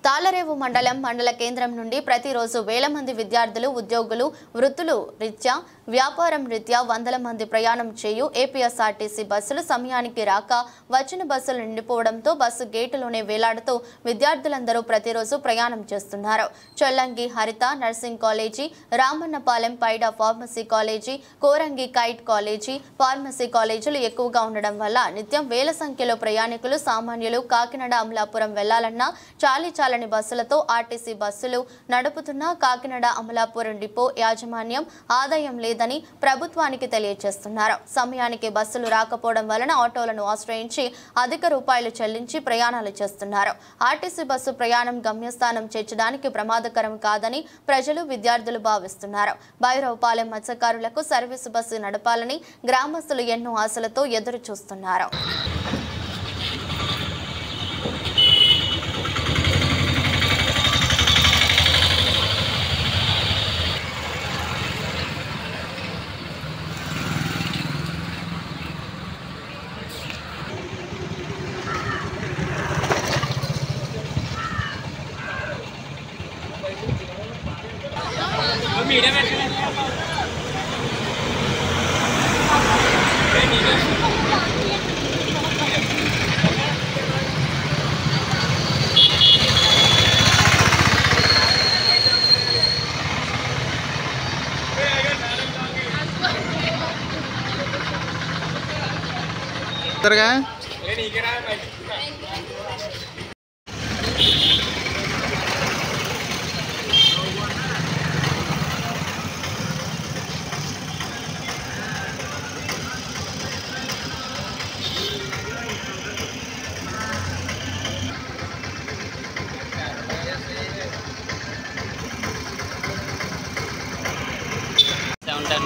తాళరేవు మండల కేంద్రం నుండి ప్రతిరోజు వేల మంది విద్యార్థులు ఉద్యోగులు వృత్తులు రీత్యా వ్యాపారం రీత్యా వందల మంది ప్రయాణం చేయు ఏపీఎస్ఆర్టీసీ బస్సులు సమయానికి రాక వచ్చిన బస్సులు నిండిపోవడంతో బస్సు గేటులోనే వేలాడుతూ విద్యార్థులందరూ ప్రతిరోజు ప్రయాణం చేస్తున్నారు. Chollangi Haritha nursing college, Ramannapalem Paida pharmacy college, Korangi KITE college, pharmacy కాలేజీలు ఎక్కువగా ఉండడం వల్ల నిత్యం వేల సంఖ్యలో ప్రయాణికులు సామాన్యులు కాకినాడ అమలాపురం వెళ్లాలన్నా చాలని బస్సులతో ఆర్టీసీ బస్సులు నడుపుతున్న కాకినాడ అమలాపురం డిపో యాజమాన్యం ఆదాయం లేదని ప్రభుత్వానికి తెలియజేస్తున్నారు. సమయానికి బస్సులు రాకపోవడం వలన ఆటోలను ఆశ్రయించి అధిక రూపాయలు చెల్లించి ప్రయాణాలు చేస్తున్నారు. ఆర్టీసీ బస్సు ప్రయాణం గమ్యస్థానం చేర్చడానికి ప్రమాదకరం కాదని ప్రజలు విద్యార్థులు భావిస్తున్నారు. భైరవపాలెం మత్స్యకారులకు సర్వీసు బస్సు నడపాలని గ్రామస్తులు ఎన్నో ఆశలతో ఎదురు చూస్తున్నారు.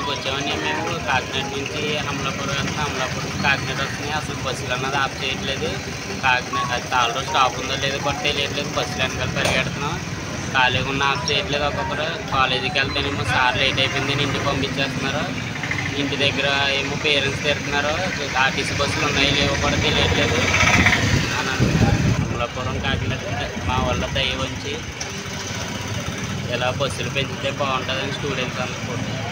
వచ్చామని మేము కాకినాడ నుంచి అమలాపురం కాకినాడ వస్తున్నాయి. అసలు బస్సులు అన్నది ఆఫ్ చేయట్లేదు. కాకినాడ తాళలో స్టాప్ ఉందో లేదో కూడా తెలియట్లేదు. బస్సులు వెనకాల పరిగెడుతున్నాం. ఖాళీగా ఉన్న ఆఫ్ చేయట్లేదు. ఒక్కొక్కరు కాలేజీకి వెళ్తేనేమో సార్ లేట్ అయిపోయిందని ఇంటికి పంపించేస్తున్నారు. ఇంటి దగ్గర ఏమో పేరెంట్స్ తిరుగుతున్నారు. ఆర్టీసీ బస్సులు ఉన్నాయి లేవో కూడా తెలియట్లేదు అని అంటున్నారు. అమలాపురం కాకినాడ మా వల్ల దయ వచ్చి ఇలా బస్సులు పెంచితే బాగుంటుందని స్టూడెంట్స్ అనుకుంటున్నారు.